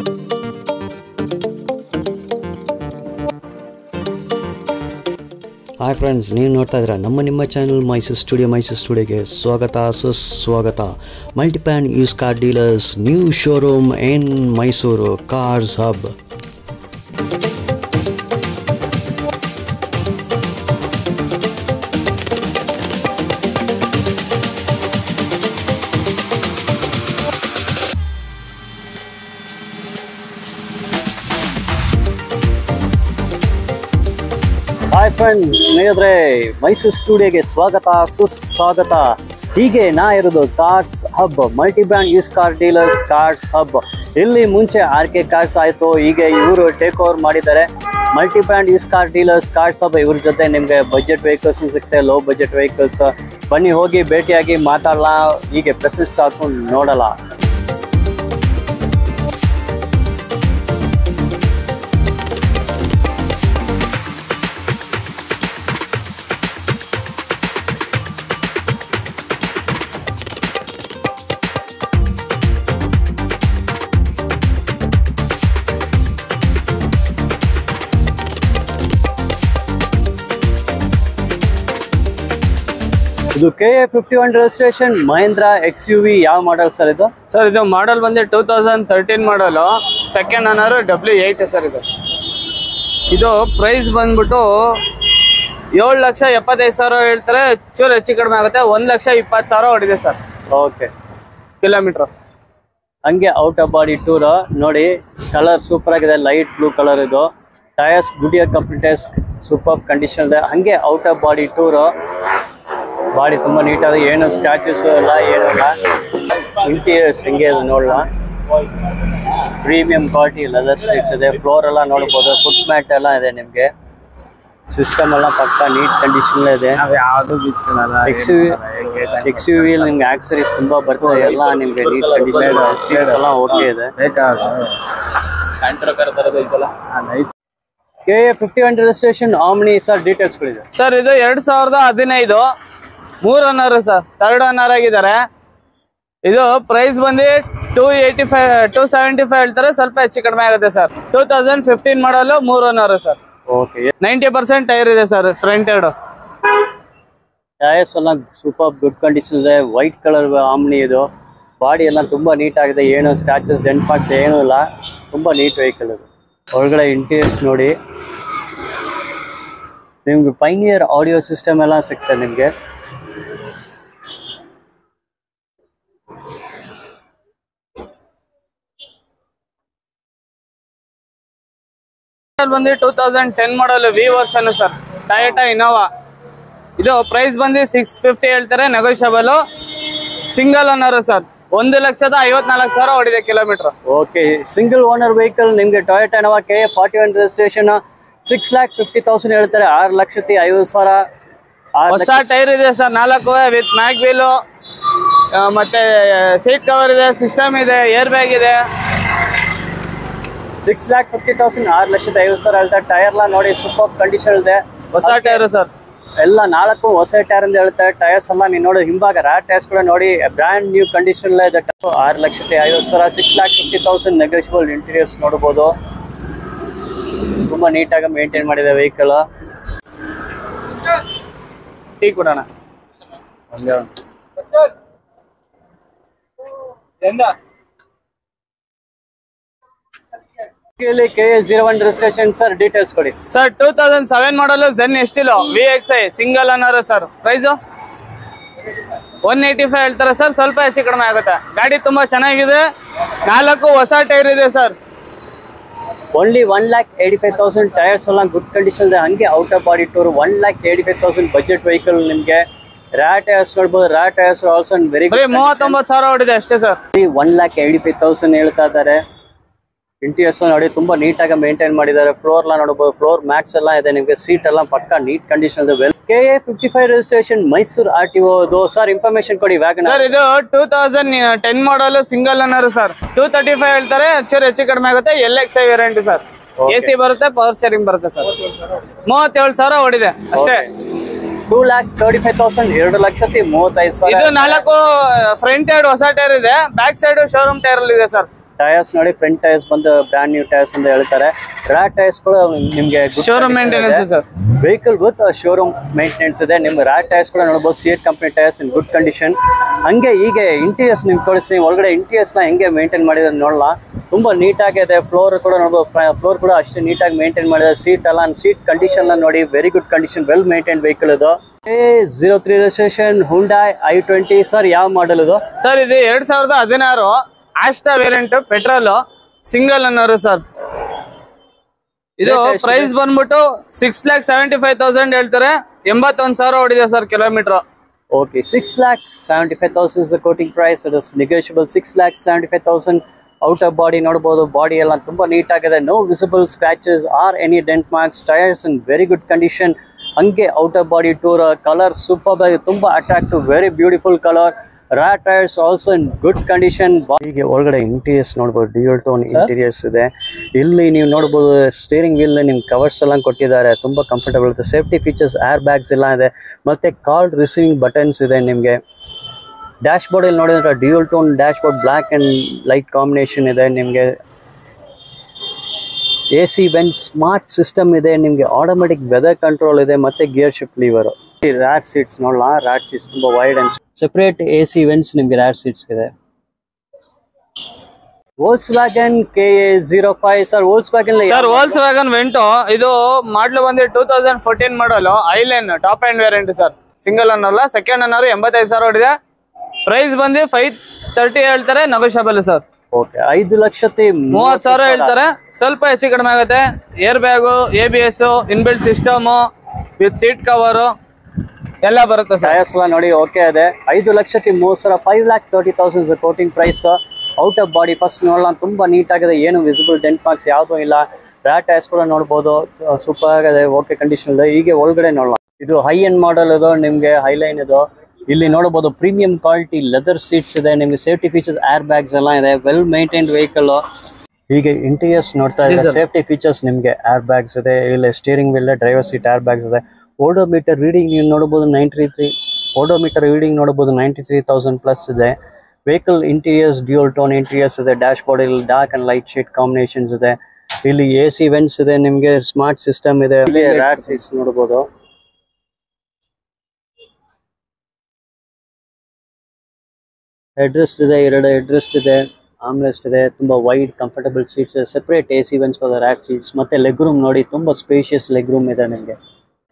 Hi friends, ನೀವು ನೋಡ್ತಾ ಇದ್ದೀರಾ ನಿಮ್ಮ ಚಾನಲ್ ಮೈಸೂರು ಸ್ಟುಡಿಯೋಗೆ ಸ್ವಾಗತ ಸುಸ್ವಾಗತ. ಮಲ್ಟಿಪ್ಯಾನ್ used car dealers new showroom in Mysuru cars hub. Hi friends, ಸ್ನೇಹಿತರೆ, ಮೈಸೂರು ಸ್ಟುಡಿಯೋಗೆ ಸ್ವಾಗತ ಸುಸ್ವಾಗತ. ಹೀಗೆ ನಾ ಇರೋದು cars hub, multi brand used car dealers cars hub. ಇಲ್ಲಿ ಮುಂಚೆ RK ಕಾರ್ಸ್ ಆಯಿತು, ಈಗ ಇವರು ಟೇಕ್ ಓವರ್ ಮಾಡಿದ್ದಾರೆ. Multi brand used car dealers cars hub. ಇವ್ರ ಜೊತೆ ನಿಮಗೆ ಬಜೆಟ್ ವೆಹಿಕಲ್ಸ್ ಸಿಗುತ್ತೆ, ಲೋ ಬಜೆಟ್ ವೆಹಿಕಲ್ಸ್. ಬನ್ನಿ, ಹೋಗಿ ಭೇಟಿಯಾಗಿ ಮಾತಾಡಲ್ಲ, ಹೀಗೆ ಪ್ರೆಸೆನ್ಸ್ ಹಾಕೊಂಡು ನೋಡಲ್ಲ. ಇದು KA 51 ರಿಜಿಸ್ಟ್ರೇಷನ್ ಮಹೇಂದ್ರ XUV. ಯಾವ ಮಾಡಲ್ ಸರ್ ಇದು? ಸರ್ ಇದು ಮಾಡಲ್ ಬಂದು 2013 ಮಾಡಲು, ಸೆಕೆಂಡ್ ಓನರ್ W8 ಸರ್. ಇದು ಪ್ರೈಸ್ ಬಂದ್ಬಿಟ್ಟು 7,75,000 ಹೇಳ್ತಾರೆ. ಚೂರು ಹೆಚ್ಚು ಕಡಿಮೆ ಆಗುತ್ತೆ. 1,20,000 ಹೊಡಿದೆ ಸರ್. Okay, kilometre. ಹಂಗೆ ಔಟ್ ಆಫ್ ಬಾಡಿ ಟೂರ್ ನೋಡಿ. ಕಲರ್ ಸೂಪರ್ ಆಗಿದೆ, ಲೈಟ್ ಬ್ಲೂ ಕಲರ್. ಇದು ಟೈರ್ಸ್ ಗುಡಿಯರ್ ಕಂಪ್ಲೀಟೆಸ್ ಸೂಪರ್ ಕಂಡೀಷನ್ ಇದೆ. ಹಂಗೆ out of body tour. Body ತುಂಬ ನೀಟಾದ, ಏನು ಸ್ಕ್ರಾಚಸ್ ಇಲ್ಲ, ಏನೂ ಇಲ್ಲ. ಇಂಟೀರಿಯರ್ಸ್ ಹೆಂಗೆ ಇದೆ ನೋಡಲ್ಲ. ಪ್ರೀಮಿಯಂ ಕ್ವಾಲಿಟಿ ಲೆದರ್ ಸೀಟ್ಸ್ ಇದೆ. ಫ್ಲೋರ್ ಎಲ್ಲ ನೋಡ್ಬೋದು. ಫುಟ್ ಮ್ಯಾಟ್ ಎಲ್ಲ ಇದೆ ನಿಮಗೆ. ಸಿಸ್ಟಮ್ ಎಲ್ಲ ಪಕ್ಕ ನೀಟ್ ಕಂಡೀಷನ್ ಇದೆ. XUV ನಿಮ್ಗೆ ಆಕ್ಸರೀಸ್ ತುಂಬಾ ಬರ್ತದೆ, ಎಲ್ಲ ನಿಮ್ಗೆ ನೀಟ್ ಕಂಡೀಷನ್. ಸೀಟ್ಸ್ ಎಲ್ಲ ಓಕೆ ಇದೆ. KA 51 registration Omni sir. Details ಕೊಡಿದೆ ಸರ್. ಇದು 2015 3 ಓನರ್ ಸರ್. ಥರ್ಡ್ ಓನರ್ ಆಗಿದ್ದಾರೆ. ಇದು ಪ್ರೈಸ್ ಬಂದು 275 ಹೇಳ್ತಾರೆ. ಸ್ವಲ್ಪ ಹೆಚ್ಚು ಕಡಿಮೆ ಆಗುತ್ತೆ ಸರ್. 2015 ಮಾಡಲು, 3 ಓನರ್ ಸರ್. ಓಕೆ, 90% ಟೈರ್ ಇದೆ ಸರ್. ಫ್ರಂಟ್ ಎರಡು ಟೈರ್ಸ್ ಎಲ್ಲ ಸೂಪರ್ ಗುಡ್ ಕಂಡೀಷನ್ ಇದೆ. ವೈಟ್ ಕಲರ್ ಆಮ್ನಿ ಇದು. ಬಾಡಿ ಎಲ್ಲ ತುಂಬಾ ನೀಟ್ ಆಗಿದೆ, ಏನು ಸ್ಕ್ರಾಚಸ್ ಡೆಂಟ್ ಪಾರ್ಟ್ಸ್ ಏನೂ ಇಲ್ಲ. ತುಂಬಾ ನೀಟ್ ವೆಹಿಕಲ್ ಇದು. ಒಳಗಡೆ ಇಂಟೀರಿಯರ್ಸ್ ನೋಡಿ. ನಿಮ್ಗೆ ಪೈನಿಯರ್ ಆಡಿಯೋ ಸಿಸ್ಟಮ್ ಎಲ್ಲ ಸಿಗ್ತದೆ ನಿಮ್ಗೆ. ಬಂದು 2010 model V version sir. Toyota Innova. ಇದು ಪ್ರೈಸ್ ಬಂದು 650 ಹೇಳ್ತಾರೆ, ನೆಗೋಷಿಯಬಲ್. Single owner sir. 1,54,000 ಹೊಡಿದೆ kilometre. Okay, single owner vehicle ನಿಮ್ಗೆ. Toyota Innova KA 41 registration. 6,50,000 ಹೇಳ್ತಾರೆ. 6,50,000. ಹೊಸ ಟೈರ್ ಇದೆ ಸರ್, 4 ವಿತ್ ಮ್ಯಾಗ್ ವೀಲು, ಮತ್ತೆ ಸೀಟ್ ಕವರ್ ಇದೆ, ಸಿಸ್ಟಮ್ ಇದೆ, ಏರ್ ಬ್ಯಾಗ್ ಇದೆ. 6,50,000, 6,50,000 ಹೇಳ್ತಾರೆ. ಟೈರ್ ಎಲ್ಲ ನೋಡಿ ಸೂಪರ್ ಕಂಡೀಷನ್ ಇದೆ. ಹೊಸ ಟೈರ್ ಸರ್. ಎಲ್ಲ 4 ಹೊಸ ಟೈರ್ ಅಂತ ಹೇಳ್ತಾರೆ. ಟೈರ್ಸ್ ಎಲ್ಲ ನೀವು ನೋಡಿ, ಹಿಂಭಾಗ ರ್ಯಾಟ್ ಟೈರ್ಸ್ ಕೂಡ ನೋಡಿ ಬ್ರ್ಯಾಂಡ್ ನ್ಯೂ ಕಂಡೀಷನ್ ಇದೆ. 6,50,000, 6,50,000 ನೆಗೋಷಿಯಬಲ್. ಇಂಟೀರಿಯರ್ಸ್ ನೋಡ್ಬೋದು. ತುಂಬಾ ನೀಟಾಗಿ ಮೇಂಟೈನ್ ಮಾಡಿದೆ ವೆಹಿಕಲ್. ಟೀ ಕೊಡೋಣ. KA 01 registration sir. ಡೀಟೇಲ್ಸ್ ಕೊಡಿ sir. 2007 model Zen STilo VXi single owner sir. Price 185 ಹೇಳ್ತಾರೆ ಸರ್. ಸ್ವಲ್ಪ ಹೆಚ್ಚು ಕಡಿಮೆ ಆಗುತ್ತೆ. ಗಾಡಿ ತುಂಬಾ ಚೆನ್ನಾಗಿದೆ. 4 ಹೊಸ ಟೈರ್ ಇದೆ ಸರ್. ಓನ್ಲಿ 1,85,000. ಟೈರ್ಸ್ ಎಲ್ಲ ಗುಡ್ ಕಂಡೀಷನ್ ಇದೆ. ಹಂಗೆ out of body tour. 1,85,000 budget vehicle ನಿಮ್ಗೆ. ರ್ಯಾಟ್ ಟೈರ್ಸ್ ನೋಡ್ಬೋದು. Rat tyres also very good. 39,000 ಹೊಡಿದೆ ಅಷ್ಟೇ ಸರ್. 1,85,000 ಹೇಳ್ತಾ ಇದ್ದಾರೆ. ಇಂಟೀರಿಯರ್ಸ್ ನೋಡಿ ತುಂಬಾ ನೀಟಾಗಿ ಮೇಂಟೈನ್ ಮಾಡಿದ್ದಾರೆ. ಫ್ಲೋರ್ ಎಲ್ಲ ನೋಡಬಹುದು. ಫ್ಲೋರ್ ಮ್ಯಾಟ್ಸ್ ಎಲ್ಲ ಇದೆ ನಿಮ್ಗೆ. ಸೀಟ್ ಎಲ್ಲ ಪಕ್ಕ ನೀಟ್ ಕಂಡೀಷನ್ ಇದೆ. KA 55 registration Mysuru RTO. Sir information ಕೊಡಿ. ವ್ಯಾಗನ್ ಸರ್ ಇದು 2010 ಮಾಡಲ್ ಸಿಂಗಲ್ ಓನರ್ ಸರ್. 235 ಹೇಳ್ತಾರೆ. ಹೆಚ್ಚು ಕಡಿಮೆ ಆಗುತ್ತೆ. LXi variant sir. AC ಬರುತ್ತೆ, ಪವರ್ ಸ್ಟೀರಿಂಗ್ ಬರುತ್ತೆ ಸರ್. 37,000 ಹೊಡಿದೆ ಅಷ್ಟೇ. 2,35,000, 2,35,000. ಇದು 4 ಫ್ರಂಟ್ ಎರಡು ಹೊಸ ಟೈರ್ ಇದೆ. ಬ್ಯಾಕ್ ಸೈಡ್ ಶೋರೂಮ್ ಟೈರ್ ಇದೆ ಸರ್. ಟೈರ್ಸ್ ನೋಡಿ, ಫ್ರಂಟ್ ಟೈರ್ಸ್ ಬಂದು ಬ್ರ್ಯಾಂಡ್ ನ್ಯೂ ಟೈರ್ಸ್ ಅಂತ ಹೇಳ್ತಾರೆ. ರ್ಯಾಟ್ ಟೈರ್ಸ್ ಕೂಡ ನಿಮ್ಗೆ showroom maintenance sir. Vehicle with showroom maintenance ಇದೆ. ನಿಮ್ಗೆ ರ್ಯಾಟ್ ಟೈರ್ಸ್ ಕೂಡ ನೋಡಬಹುದು. Ceat company tyres in good condition. ಹಂಗೆ ಹೀಗೆ ಇಂಟೀರಿಯರ್ಸ್ ನಿಮ್ಗೆ ತೋರಿಸ್ತೀನಿ. ಒಳಗಡೆ ಇಂಟೀರಿಯರ್ಸ್ ನ ಹೆಂಗೆ ಮೇಂಟೈನ್ ಮಾಡಿದ್ರೆ ನೋಡಲ್ಲ, ತುಂಬಾ ನೀಟಾಗಿದೆ. ಫ್ಲೋರ್ ಕೂಡ ನೋಡಬಹುದು, ಫ್ಲೋರ್ ಕೂಡ ಅಷ್ಟೇ ನೀಟಾಗಿ ಮೇಂಟೈನ್ ಮಾಡಿದ್ದಾರೆ. ಸೀಟ್ ಕಂಡೀಷನ್ ನೋಡಿ, very good condition, well maintain vehicle ಇದು. A03 registration Hyundai i20. Sir ಯಾವ ಮಾಡಲ್ ಇದು? ಸರ್ ಇದು 2016 Asta variant petrol single owner sir. ಇದು ಪ್ರೈಸ್ ಬಂದ್ಬಿಟ್ಟು 6,75,000 ಹೇಳ್ತಾರೆ. 81,000 ಓಡಿದೆ sir kilometre. Okay, 6,75,000 is the quoting price. It is negotiable. 6,75,000. Outer body ನೋಡಬಹುದು. Body ಎಲ್ಲ ತುಂಬಾ ನೀಟ್ ಆಗಿದೆ. No visible scratches or any dent marks. Tyres in very good condition. ಹಂಗೆ outer body tour colour super ಆಗಿ, ತುಂಬಾ attractive, very beautiful colour. Rear tyres also in good condition. ಹೀಗೆ ಒಳಗಡೆ interiors ನೋಡಬಹುದು, ಡ್ಯೂಯಲ್ ಟೋನ್ ಇಂಟೀರಿಯರ್ಸ್ ಇದೆ. ಇಲ್ಲಿ ನೀವು ನೋಡಬಹುದು ಸ್ಟೀರಿಂಗ್ ವೀಲ್ ನಿಮ್ಗೆ ಕವರ್ಸ್ ಎಲ್ಲ ಕೊಟ್ಟಿದ್ದಾರೆ, ತುಂಬಾ ಕಂಫರ್ಟಬಲ್ ಇದೆ. ಸೇಫ್ಟಿ ಫೀಚರ್ಸ್, ಏರ್ ಬ್ಯಾಗ್ಸ್ ಎಲ್ಲ ಇದೆ. ಮತ್ತೆ ಕಾಲ್ ರಿಸೀವಿಂಗ್ ಬಟನ್ಸ್ ಇದೆ ನಿಮ್ಗೆ. ಡ್ಯಾಶ್ ಬೋರ್ಡ್ ಅಲ್ಲಿ ನೋಡಿದ್ರೆ dual tone dashboard, black and light combination ಇದೆ ನಿಮ್ಗೆ. AC ವೆಂಟ್ ಸ್ಮಾರ್ಟ್ ಸಿಸ್ಟಮ್ ಇದೆ ನಿಮ್ಗೆ. ಆಟೋಮೆಟಿಕ್ ವೆದರ್ ಕಂಟ್ರೋಲ್ ಇದೆ, ಮತ್ತೆ gear shift lever. Rear seats ನೋಡಲ್ಲ, ರ್ಯಾಟ್ ಸೀಟ್ಸ್ ತುಂಬಾ wide and separate AC vents ನಿಮ್ಗೆ ರ್ಯಾಟ್ ಸೀಟ್ಸ್ ಇದೆ. Volkswagen KA05. Sir Volkswagen Vento ಇದು ಮಾಡಲು ಬಂದು 2014 model highline top and variant sir. Single ಅನ್ನೋಲ್ಲ, ಸೆಕೆಂಡ್ ಅನ್ನೋರು 85,000 ಓಡಿದೆ. ಪ್ರೈಸ್ ಬಂದು 530 ಹೇಳ್ತಾರೆ, ನೆಗೋಷಿಯಬಲ್ ಸರ್. ಓಕೆ, 5,30,000 ಹೇಳ್ತಾರೆ. ಸ್ವಲ್ಪ ಹೆಚ್ಚು ಕಡಿಮೆ ಆಗುತ್ತೆ. Air bag, ABS, inbuilt system with seat cover ಎಲ್ಲ ಬರುತ್ತೆ ಸರ್. ಟೈರ್ಸ್ ಎಲ್ಲ ನೋಡಿ ಓಕೆ ಇದೆ. 5,30,000, 5,30,000 quoting price. Out of body first ನೋಡಲ್ಲ, ತುಂಬಾ ನೀಟ್ ಆಗಿದೆ. ಏನು ವಿಸಿಬಲ್ ಡೆಂಟ್ ಮಾರ್ಕ್ಸ್ ಯಾವುದೂ ಇಲ್ಲ. ರ್ಯಾಟ್ ಟೈರ್ಸ್ ಕೂಡ ನೋಡಬಹುದು, ಸೂಪರ್ ಆಗಿದೆ, ಓಕೆ ಕಂಡೀಷನ್ ಇದೆ. ಹೀಗೆ ಒಳಗಡೆ ನೋಡಲ್ಲ, ಇದು ಹೈ ಎಂಡ್ ಮಾಡೆಲ್ ಇದು ನಿಮ್ಗೆ, ಹೈಲೈನ್ ಇದು. ಇಲ್ಲಿ ನೋಡಬಹುದು ಪ್ರೀಮಿಯಂ ಕ್ವಾಲಿಟಿ ಲೆದರ್ ಸೀಟ್ಸ್ ಇದೆ ನಿಮ್ಗೆ. ಸೇಫ್ಟಿ ಫೀಚರ್ಸ್, ಏರ್ ಬ್ಯಾಗ್ಸ್ ಎಲ್ಲ ಇದೆ. Well maintained vehicle. ಹೀಗೆ ಇಂಟೀರಿಯರ್ಸ್ ನೋಡ್ತಾ ಇದ್ದಾರೆ. ಸೇಫ್ಟಿ ಫೀಚರ್ಸ್ ನಿಮ್ಗೆ ಏರ್ ಬ್ಯಾಗ್ಸ್ ಇದೆ. ಇಲ್ಲಿ steering wheel, driver seat, air bags ಇದೆ. ಓಡೋಮೀಟರ್ ರೀಡಿಂಗ್ ನೀವು ನೋಡಬಹುದು 93. ಓಡೋಮೀಟರ್ ರೀಡಿಂಗ್ ನೋಡಬಹುದು 93,000 ಪ್ಲಸ್ ಇದೆ. Vehicle interiors dual tone interiors ಇದೆ. ಡ್ಯಾಶ್ ಬೋರ್ಡ್ ಇಲ್ಲಿ dark and light shade combinations ಇದೆ. ಇಲ್ಲಿ AC ವೆಂಟ್ಸ್ ಇದೆ ನಿಮ್ಗೆ. ಸ್ಮಾರ್ಟ್ ಸಿಸ್ಟಮ್ ಇದೆ. ಇಲ್ಲಿ ರ್ಯಾಟ್ ಸೀಟ್ಸ್ ನೋಡಬಹುದು. ಹೆಡ್ರೆಸ್ಟ್ ಇದೆ, 2 ಹೆಡ್ರೆಸ್ಟ್ ಇದೆ. ಆಮ್ರೆಸ್ಟ್ ಇದೆ. ತುಂಬಾ wide comfortable seats, separate AC vents for the rat seats. ಮತ್ತೆ ಲೆಗ್ ರೂಮ್ ನೋಡಿ, ತುಂಬಾ ಸ್ಪೇಷಿಯಸ್ ಲೆಗ್ ರೂಮ್ ಇದೆ ನಿಮಗೆ.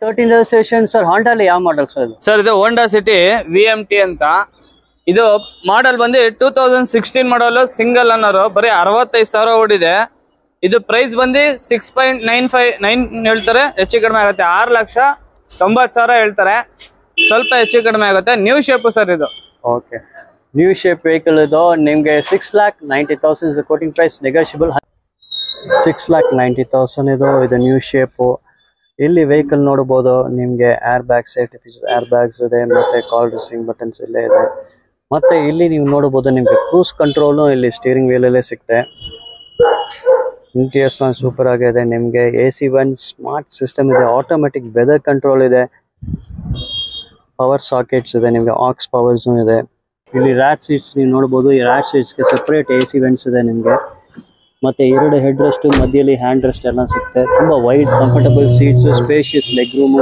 13 ರಿಜಿಸ್ಟ್ರೇಷನ್. ಸರ್ Honda ಅಲ್ಲಿ ಯಾವ ಮಾಡೆಲ್ ಸರ್ ಇದು? ಸರ್ ಇದು Honda City VMT ಅಂತ. ಇದು ಮಾಡೆಲ್ ಬಂದು 2016 ಮಾಡಲು ಸಿಂಗಲ್ ಅನ್ನೋರು. ಬರೀ 65,000 ಓಡಿದೆ. ಇದು ಪ್ರೈಸ್ ಬಂದು 6.959 ಹೇಳ್ತಾರೆ. ಹೆಚ್ಚು ಕಡಿಮೆ ಆಗುತ್ತೆ. 6,90,000 ಹೇಳ್ತಾರೆ. ಸ್ವಲ್ಪ ಹೆಚ್ಚು ಕಡಿಮೆ ಆಗುತ್ತೆ. ನ್ಯೂ ಶೇಪ್ ಸರ್ ಇದು. ಓಕೆ, ನ್ಯೂ ಶೇಪ್ ವೆಹಿಕಲ್ ಇದು ನಿಮ್ಗೆ. 6,90,000 ಕೋಟಿಂಗ್ ಪ್ರೈಸ್, ನೆಗೋಷಿಯಬಲ್. 6,90,000 ಇದು ನ್ಯೂ ಶೇಪ್. ಇಲ್ಲಿ ವೆಹಿಕಲ್ ನೋಡಬಹುದು ನಿಮ್ಗೆ. Air bag, safety features, air bags ಇದೆ. ಮತ್ತೆ ಕಾಲ್ ರಿಸೀವಿಂಗ್ ಬಟನ್ಸ್ ಇಲ್ಲೇ ಇದೆ. ಮತ್ತೆ ಇಲ್ಲಿ ನೀವು ನೋಡಬಹುದು ನಿಮ್ಗೆ ಕ್ರೂಸ್ ಕಂಟ್ರೋಲ್ ಇಲ್ಲಿ ಸ್ಟೀರಿಂಗ್ ವೀಲ್ ಅಲ್ಲೇ ಸಿಗುತ್ತೆ. ಇಂಟೀರಿಯರ್ಸ್ ಸೂಪರ್ ಆಗಿದೆ ನಿಮ್ಗೆ. AC ವೆಂಟ್ ಸ್ಮಾರ್ಟ್ ಸಿಸ್ಟಮ್ ಇದೆ. ಆಟೋಮೆಟಿಕ್ ವೆದರ್ ಕಂಟ್ರೋಲ್ ಇದೆ. ಪವರ್ ಸಾಕೆಟ್ಸ್ ಇದೆ ನಿಮ್ಗೆ. ಆಕ್ಸ್ ಪವರ್ಸ್ ಇದೆ. ಇಲ್ಲಿ ರ್ಯಾಟ್ ಸೀಟ್ಸ್ ನೀವು ನೋಡಬಹುದು. ಈ ರ್ಯಾಟ್ ಸೀಟ್ಸ್ಗೆ ಸೆಪರೇಟ್ AC ವೆಂಟ್ಸ್ ಇದೆ ನಿಮ್ಗೆ. ಮತ್ತೆ 2 ಹೆಡ್ ರೆಸ್ಟ್, ಮಧ್ಯದಲ್ಲಿ ಹ್ಯಾಂಡ್ ರೆಸ್ಟ್ ಎಲ್ಲ ಸಿಗುತ್ತೆ. ತುಂಬಾ wide comfortable seats, spacious leg room.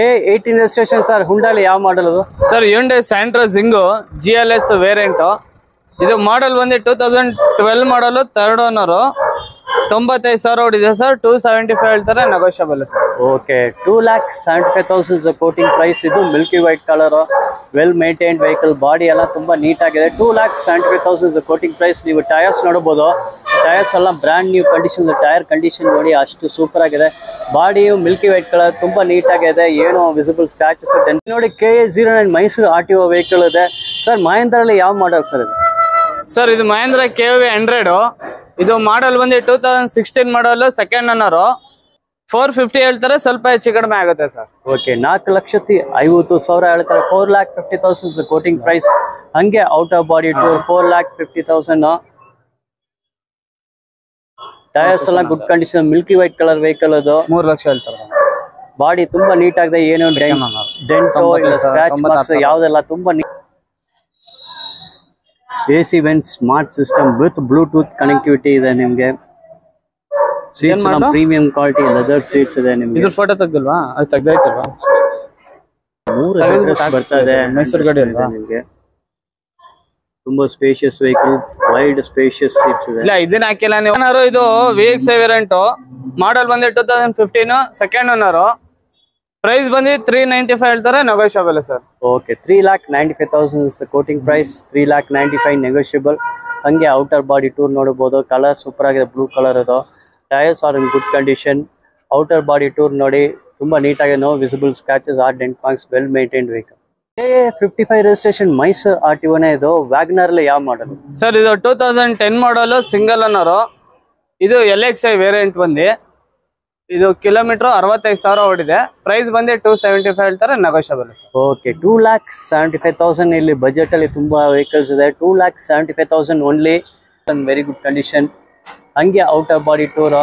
A18 registration. Sir Hyundai ಅಲ್ಲಿ ಯಾವ ಮಾಡೆಲ್ ಅದು? Sir Hyundai Santro Zingo GLS variant. ಇದು ಮಾಡೆಲ್ ಬಂದು 2012 ಮಾಡಲು, 3rd ಓನರ್. 95,000 ಓಡಿದೆ ಸರ್. 275 ಹೇಳ್ತಾರೆ, negotiable sir. Okay, 2,75,000 quoting price. ಇದು milky white colour, well maintained vehicle. Body ಎಲ್ಲ ತುಂಬಾ ನೀಟ್ ಆಗಿದೆ. 2,75,000 ಕೋಟಿಂಗ್ ಪ್ರೈಸ್. ನೀವು ಟೈರ್ಸ್ ನೋಡಬಹುದು. ಟೈರ್ಸ್ ಎಲ್ಲ brand new condition. Tyre condition ನೋಡಿ, ಅಷ್ಟು ಸೂಪರ್ ಆಗಿದೆ. ಬಾಡಿಯು ಮಿಲ್ಕಿ ವೈಟ್ ಕಲರ್, ತುಂಬಾ ನೀಟ್ ಆಗಿದೆ. ಏನು ವಿಸಿಬಲ್ ಸ್ಕ್ರಾಚಸ್ ನೋಡಿ. KA09 ಮೈಸೂರು RTO ವೆಹಿಕಲ್ ಇದೆ. ಸರ್ ಮಹೇಂದ್ರ ಅಲ್ಲಿ ಯಾವ ಮಾಡೆಲ್ ಸರ್ ಇದು? ಸರ್ ಇದು ಮಹೇಂದ್ರ KV 100. ಇದು ಮಾಡೆಲ್ ಬಂದು 2016 ಮಾಡಲು, 2nd ಓನರ್. 450 ಹೇಳ್ತಾರೆ, ಸ್ವಲ್ಪ ಹೆಚ್ಚು ಕಡಿಮೆ ಆಗುತ್ತೆ ಸರ್. ಓಕೆ, 4,50,000 ಹೇಳ್ತಾರೆ. 4,50,000 ಕೋಟಿಂಗ್ ಪ್ರೈಸ್. ಹಂಗೆ out of body tour 4,50,000. Tyres ಎಲ್ಲ good condition, milky white colour vehicle ಅದು. 3 ಲಕ್ಷ ಹೇಳ್ತಾರೆ. ಬಾಡಿ ತುಂಬಾ ನೀಟ್ ಆಗಿದೆ. ಏನು ಡೆಂಟೋ ಇಲ್ಲ, ಸ್ಕ್ರಾಚ್ ಮಾರ್ಕ್ಸ್ ಯಾವುದೆಲ್ಲ ತುಂಬಾ AC vent smart system with Bluetooth connectivity ಇದೆ ನಿಮಗೆ. ಸೀಟ್ಸ್ ಎಲ್ಲ ಪ್ರೀಮಿಯಂ ಕ್ವಾಲಿಟಿ ಲೆದರ್ ಸೀಟ್ಸ್ ಇದೆ ನಿಮಗೆ. ಇದ್ರ ಫೋಟೋ ತೆಗ್ದಿಲ್ವಾ? ಅದು ತೆಗ್ದೈತಲ್ವಾ? 3 ಅಡ್ರೆಸ್ ಬರ್ತದೆ. ಮೈಸೂರು ಗಾಡಿ ಅಲ್ವಾ ನಿಮಗೆ? ತುಂಬಾ spacious vehicle, wide spacious seats ಇದೆ. ಇಲ್ಲ ಇದನ್ನ ಹಾಕಿಲ್ಲ ನೀವು. ಇದು VX ವೇರಿಯಂಟ್ ಮಾಡಲ್ ಬಂದು 2015 ಸೆಕೆಂಡ್ ಓನರ್. ಪ್ರೈಸ್ ಬಂದು 395 ಹೇಳ್ತಾರೆ, negotiable sir. Okay, 3,95,000 quoting price, 3,95,000 negotiable. ಹಂಗೆ ಔಟರ್ ಬಾಡಿ ಟೂರ್ ನೋಡಬಹುದು. ಕಲರ್ ಸೂಪರ್ ಆಗಿದೆ, ಬ್ಲೂ ಕಲರ್ ಅದು. Tyres are in good condition. Outer body tour ನೋಡಿ, ತುಂಬಾ ನೀಟಾಗಿ, no visible scratches or dent marks, well maintained vehicle. 55 registration Mysuru RTOನೇ ಇದು. Wagon R ಅಲ್ಲಿ ಯಾವ ಮಾಡಲ್ ಸರ್? ಇದು 2010 ಮಾಡಲ್, ಸಿಂಗಲ್ ಓನರ್. ಇದು LXI ವೇರಿಯಂಟ್ ಬಂದು. ಇದು ಕಿಲೋಮೀಟರ್ 65,000 ಓಡಿದೆ. ಪ್ರೈಸ್ ಬಂದು 275 ಹೇಳ್ತಾರೆ, ನೆಗೋಷಿಯಬಲ್ ಸರ್. ಓಕೆ, 2,75,000 ಇಲ್ಲಿ ಬಜೆಟ್ ಅಲ್ಲಿ ತುಂಬಾ ವೆಹಿಕಲ್ಸ್ ಇದೆ. 2,75,000 ಓನ್ಲಿ, ವೆರಿ ಗುಡ್ ಕಂಡೀಷನ್. ಹಂಗೆ outer body tour.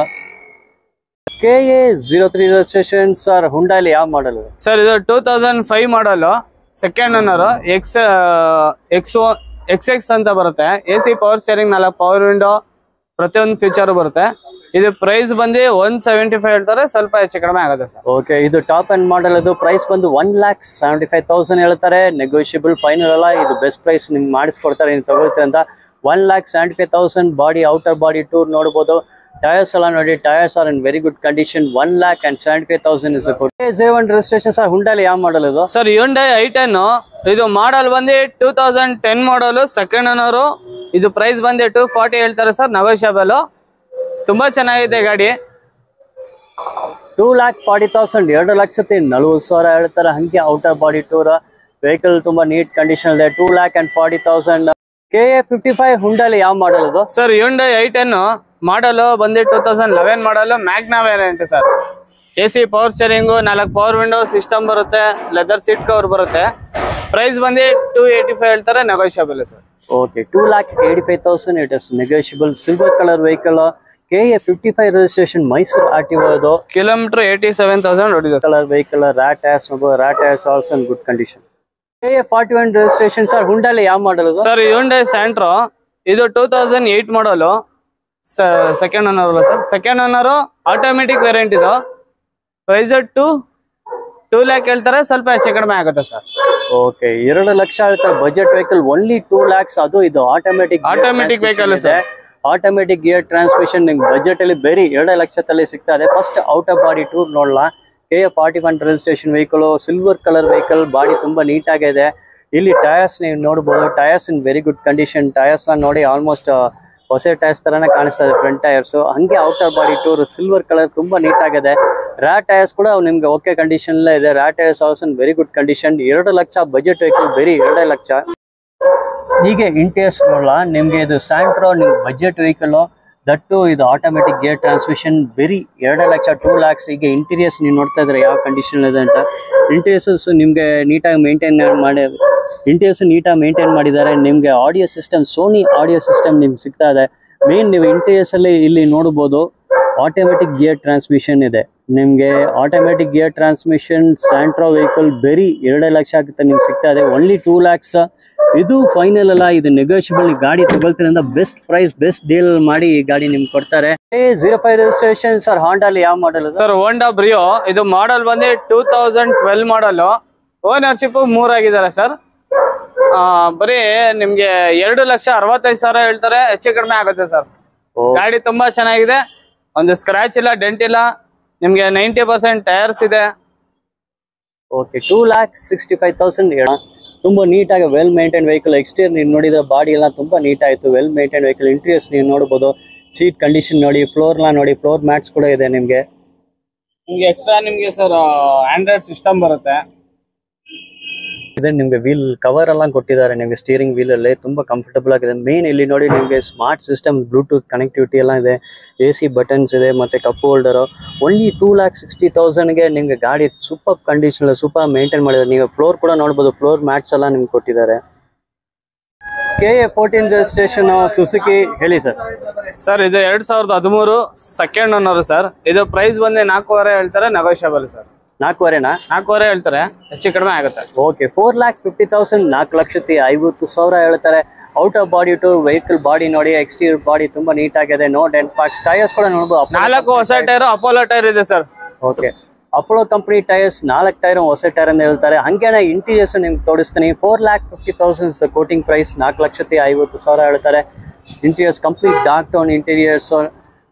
KA03 registration sir. Hyundai ಯಾವ ಮಾಡಲ್ ಸರ್? ಇದು 2005 ಮಾಡಲ್, ಸೆಕೆಂಡ್ ಓನರ್. XX ಅಂತ ಬರುತ್ತೆ. AC power steering, 4 power window, ಪ್ರತಿಯೊಂದು ಫೀಚರ್ ಬರುತ್ತೆ. ಇದು ಪ್ರೈಸ್ ಬಂದು 175 ಹೇಳ್ತಾರೆ, ಸ್ವಲ್ಪ ಹೆಚ್ಚು ಕಡಿಮೆ ಆಗುತ್ತೆ ಸರ್. ಓಕೆ, ಇದು ಟಾಪ್ ಅಂಡ್ ಮಾಡಲ್. ಅದು ಪ್ರೈಸ್ ಬಂದು 1,75,000 ಹೇಳ್ತಾರೆ, ನೆಗೋಷಿಯಬಲ್. ಫೈನಲ್ ಅಲ್ಲ, ಇದು ಬೆಸ್ಟ್ ಪ್ರೈಸ್ ನಿಮ್ಗೆ ಮಾಡಿಸ್ಕೊಡ್ತಾರೆ, ನೀವು ತಗೊಳ್ತೀವಿ ಅಂತ. 1,75,000 ಬಾಡಿ, ಔಟರ್ ಬಾಡಿ ಟೂರ್ ನೋಡಬಹುದು. ಟೈರ್ಸ್ ಎಲ್ಲ ನೋಡಿ, tyres are in very good condition. 1,75,000 is good. KA01 registration sir. Hyundai ಯಾವ ಮಾಡಲ್ ಇದು ಸರ್? Hyundai i10. ಇದು ಮಾಡಲ್ ಬಂದು 2010 ಮಾಡಲ್, ಸೆಕೆಂಡ್ ಓನರ್. ಇದು ಪ್ರೈಸ್ ಬಂದು 240 ಹೇಳ್ತಾರೆ ಸರ್, ನೆಗೋಷಿಯಬಲ್. ತುಂಬಾ ಚೆನ್ನಾಗಿದೆ ಗಾಡಿ. 2,40,000, 2,40,000 ಹೇಳ್ತಾರೆ. ಹಂಗೆ ಔಟರ್ ಬಾಡಿ ಟೂರ್ ವೆಹಿಕಲ್ ತುಂಬಾ ನೀಟ್ ಕಂಡೀಷನ್ ಇದೆ. 2,40,000. KA55 ಹುಂಡಾಲಿ ಯಾವ ಮಾಡಲ್ ಇದು ಸರ್? Hyundai i10 ಮಾಡಲ್ ಬಂದು 2011 model, Magna variant sir. AC power steering, 4 power window system ಬರುತ್ತೆ, ಲೆದರ್ ಸೀಟ್ ಕವರ್ ಬರುತ್ತೆ. ಪ್ರೈಸ್ ಬಂದು 285 ಹೇಳ್ತಾರೆ, negotiable sir. Okay, 2,85,000 it is negotiable. Silver colour vehicle. KA55 registration Mysuru RTO ಅದು. Kilometre 87,000 ಓಡಿದೆ. Colour vehicle. Rear tyres also in good condition. KA41 registration sir. Hyundai ಯಾವ model sir? Hyundai Santro. ಇದು 2008 model, second owner ಅಲ್ಲ sir? Second owner, automatic variant. ಇದು price 2 lakh ಹೇಳ್ತಾರೆ, ಸ್ವಲ್ಪ ಹೆಚ್ಚು ಕಡಿಮೆ ಆಗುತ್ತೆ ಸರ್. ಓಕೆ, 2 ಲಕ್ಷ ಹೇಳ್ತಾರೆ. Budget vehicle, only 2 lakhs. ಅದು ಇದು automatic vehicle sir. Automatic gear transmission ನಿಮ್ಗೆ ಬಜೆಟ್ ಅಲ್ಲಿ ಬೇರೆ 2 ಲಕ್ಷದಲ್ಲಿ ಸಿಗ್ತಾ ಇದೆ. ಫಸ್ಟ್ ಔಟರ್ ಬಾಡಿ ಟೂರ್ ನೋಡಲ್ಲ. KA41 registration vehicle, silver colour vehicle. Body ತುಂಬಾ ನೀಟ್ ಆಗಿದೆ. ಇಲ್ಲಿ ಟೈರ್ಸ್ ನೀವು ನೋಡಬಹುದು, tyres in very good condition. Tyres ನ ನೋಡಿ, ಆಲ್ಮೋಸ್ಟ್ ಹೊಸ ಟೈರ್ಸ್ ತರಾನೇ ಕಾಣಿಸ್ತಾ ಇದೆ ಫ್ರಂಟ್ ಟೈರ್ಸ್. ಹಂಗೆ outer body tour, silver colour, ತುಂಬಾ ನೀಟ್ ಆಗಿದೆ. ರ್ಯಾಟ್ ಟೈರ್ಸ್ ಕೂಡ ನಿಮ್ಗೆ ಓಕೆ ಕಂಡೀಷನ್ ಇದೆ. ರ್ಯಾಟ್ ಟೈರ್ಸ್ ಆಲ್ಸೋ ಇನ್ very good condition. 2 lakh budget vehicle, ಬೇರೆ 2 ಲಕ್ಷ. ಹೀಗೆ ಇಂಟೀರಿಯರ್ಸ್ ನೋಡಲ್ಲ ನಿಮ್ಗೆ. ಇದು ಸ್ಯಾಂಟ್ರೋ, ನಿಮ್ಗೆ ಬಜೆಟ್ ವೆಹಿಕಲ್, ದಟ್ಟು ಇದು ಆಟೋಮೆಟಿಕ್ ಗೇರ್ ಟ್ರಾನ್ಸ್ಮಿಷನ್. ಬೇರೆ 2 ಲಕ್ಷ, 2 lakhs. ಈಗ ಇಂಟೀರಿಯರ್ಸ್ ನೀವು ನೋಡ್ತಾ ಇದ್ರೆ ಯಾವ ಕಂಡೀಷನ್ ಇದೆ ಅಂತ. ಇಂಟೀರಿಯರ್ಸ್ ನಿಮ್ಗೆ ನೀಟಾಗಿ ಮೇಂಟೈನ್ ಮಾಡಿದ್ದಾರೆ. ನಿಮ್ಗೆ audio system, Sony audio system ನಿಮ್ಗೆ ಸಿಗ್ತಾ ಇದೆ. ಮೇನ್ ನೀವು ಇಂಟೀರಿಯರ್ಸ್ ಅಲ್ಲಿ ಇಲ್ಲಿ ನೋಡಬಹುದು, ಆಟೋಮೆಟಿಕ್ ಗಿಯರ್ ಟ್ರಾನ್ಸ್ಮಿಷನ್ ಇದೆ ನಿಮ್ಗೆ. Automatic gear transmission Santro vehicle ಬೇರೆ 2 ಲಕ್ಷ ಆಗುತ್ತೆ ನಿಮ್ಗೆ ಸಿಗ್ತಾ ಇದೆ. Only 2 lakhs. ಇದು ಫೈನಲ್ ಅಲ್ಲ, ಇದು ನೆಗೋಷಿಯಬಲ್. ಗಾಡಿ ತಗೊಳ್ತೀರಿಂದ ಬೆಸ್ಟ್ ಪ್ರೈಸ್, ಬೆಸ್ಟ್ ಡೀಲ್ ಮಾಡಿ ಈ ಗಾಡಿ ನಿಮ್ಗೆ ಕೊಡ್ತಾರೆ. KA05 registration sir. ಹಾಂಡಾಲಿ ಯಾವ ಮಾಡಲ್ ಸರ್? ಹೋಂಡಾ ಬ್ರಿಯೋ. ಇದು ಮಾಡಲ್ ಬಂದು 2012 ಮಾಡಲ್. ಓನರ್ಶಿಪ್ 3 ಆಗಿದ್ದಾರೆ ಸರ್. ಬರೀ ನಿಮ್ಗೆ 2,65,000 ಹೇಳ್ತಾರೆ, ಹೆಚ್ಚು ಕಡಿಮೆ ಆಗುತ್ತೆ ಸರ್. ಗಾಡಿ ತುಂಬಾ ಚೆನ್ನಾಗಿದೆ, ಒಂದು ಸ್ಕ್ರಾಚ್ ಇಲ್ಲ, ಡೆಂಟ್ ಇಲ್ಲ. ನಿಮ್ಗೆ 90% ಟೈರ್ಸ್ ಇದೆ. ಓಕೆ, 2,65,000. ತುಂಬಾ ನೀಟಾಗಿ ವೆಲ್ ಮೇಂಟೈನ್ ವೆಹಿಕಲ್. ಎಕ್ಸ್ಟೀರಿಯರ್ ನೀವು ನೋಡಿದ್ರೆ ಬಾಡಿ ಎಲ್ಲ ತುಂಬಾ ನೀಟ್ ಆಯ್ತು, ವೆಲ್ ಮೇಂಟೈನ್ ವೆಹಿಕಲ್. ಇಂಟೀರಿಯರ್ಸ್ ನೀವು ನೋಡಬಹುದು, ಸೀಟ್ ಕಂಡೀಷನ್ ನೋಡಿ, ಫ್ಲೋರ್ನ ನೋಡಿ, ಫ್ಲೋರ್ ಮ್ಯಾಟ್ಸ್ ಕೂಡ ಇದೆ ನಿಮ್ಗೆ. ಎಕ್ಸ್ಟ್ರಾ ನಿಮ್ಗೆ ಸರ್ ಆಂಡ್ರಾಯ್ಡ್ ಸಿಸ್ಟಮ್ ಬರುತ್ತೆ. ಇದೆ ನಿಮ್ಗೆ ವೀಲ್ ಕವರ್ ಎಲ್ಲ ಕೊಟ್ಟಿದ್ದಾರೆ ನಿಮ್ಗೆ. ಸ್ಟೀರಿಂಗ್ ವೀಲ್ ಅಲ್ಲಿ ತುಂಬಾ ಕಂಫರ್ಟಬಲ್ ಆಗಿದೆ. ಮೇನ್ ಇಲ್ಲಿ ನೋಡಿ ನಿಮ್ಗೆ ಸ್ಮಾರ್ಟ್ ಸಿಸ್ಟಮ್, ಬ್ಲೂಟೂತ್ ಕನೆಕ್ಟಿವಿಟಿ ಎಲ್ಲ ಇದೆ. AC ಬಟನ್ಸ್ ಇದೆ, ಮತ್ತೆ ಕಪ್ ಹೋಲ್ಡರ್. ಓನ್ಲಿ 2,60,000ಗೆ ನಿಮ್ಗೆ ಗಾಡಿ ಸೂಪರ್ ಕಂಡೀಷನ್, ಸೂಪರ್ ಮೇಂಟೈನ್ ಮಾಡಿದ್ದಾರೆ. ನೀವು ಫ್ಲೋರ್ ಕೂಡ ನೋಡಬಹುದು, ಫ್ಲೋರ್ ಮ್ಯಾಟ್ಸ್ ಎಲ್ಲ ನಿಮ್ಗೆ ಕೊಟ್ಟಿದ್ದಾರೆ. KA14 registration Suzuki. ಹೇಳಿ ಸರ್. ಸರ್ ಇದು 2013 ಸೆಕೆಂಡ್ ಓನರ್ ಸರ್. ಇದು ಪ್ರೈಸ್ ಬಂದು 4.5 ಹೇಳ್ತಾರೆ, ನೆಗೋಷಿಯಬಲ್ ಸರ್. 4.5 ಹೇಳ್ತಾರೆ, ಹೆಚ್ಚು ಕಡಿಮೆ ಆಗುತ್ತೆ. ಓಕೆ, 4,50,000, 4,50,000 ಹೇಳ್ತಾರೆ. Outer body to vehicle body ನೋಡಿ, ಎಕ್ಸ್ಟೀರಿಯರ್ ಬಾಡಿ ತುಂಬಾ ನೀಟ್ ಆಗಿದೆ, ನೋ ಡೆಂಟ್ ಪಾರ್ಟ್ಸ್. ಟೈರ್ಸ್ ಕೂಡ ನೋಡಬಹುದು, 4 ಹೊಸ ಟೈರ್ ಅಪೋಲೋ ಟೈರ್ ಇದೆ sir. Okay, Apollo company tyres 4 tyre ಹೊಸ ಟೈರ್ ಅಂತ ಹೇಳ್ತಾರೆ. ಹಂಗೇನೆ ಇಂಟೀರಿಯರ್ಸ್ ನಿಮ್ಗೆ ತೋರಿಸ್ತೀನಿ. 4,50,000 ಕೋಟಿಂಗ್ ಪ್ರೈಸ್, 4,50,000 ಹೇಳ್ತಾರೆ. Interiors complete dark tone interiors.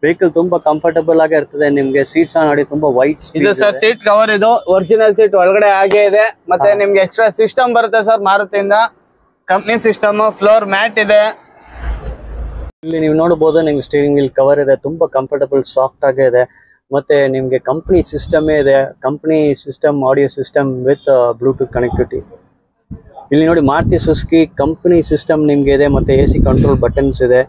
Vehicle ತುಂಬಾ ಕಂಫರ್ಟಬಲ್ ಆಗಿ ಇರ್ತದೆ. ನಿಮ್ಗೆ ಸೀಟ್ಸ್ ನೋಡಿ ತುಂಬಾ ವೈಟ್. ಇದು ಸರ್ ಸೀಟ್ ಕವರ್, ಇದು ಒರಿಜಿನಲ್ ಸೀಟ್ ಒಳಗಡೆ ಹಾಗೆ ಇದೆ. ಮತ್ತೆ ನಿಮ್ಗೆ ಎಕ್ಸ್ಟ್ರಾ ಸಿಸ್ಟಮ್ ಬರುತ್ತೆ ಸರ್ ಮಾರುತಿಯಿಂದ, ಕಂಪ್ನಿ ಸಿಸ್ಟಮ್. ಫ್ಲೋರ್ ಮ್ಯಾಟ್ ಇದೆ. ಇಲ್ಲಿ ನೀವು ನೋಡಬಹುದು, ನಿಮ್ಗೆ ಸ್ಟೀರಿಂಗ್ ವೀಲ್ ಕವರ್ ಇದೆ, ತುಂಬಾ ಕಂಫರ್ಟಬಲ್ ಸಾಫ್ಟ್ ಆಗಿ ಇದೆ. ಮತ್ತೆ ನಿಮ್ಗೆ ಕಂಪ್ನಿ ಸಿಸ್ಟಮ್ ಇದೆ, company system, audio system with Bluetooth connectivity. ಇಲ್ಲಿ ನೋಡಿ ಮಾರುತಿ ಸುಜುಕಿ ಕಂಪನಿ ಸಿಸ್ಟಮ್ ನಿಮ್ಗೆ ಇದೆ, ಮತ್ತೆ AC ಕಂಟ್ರೋಲ್ ಬಟನ್ಸ್ ಇದೆ.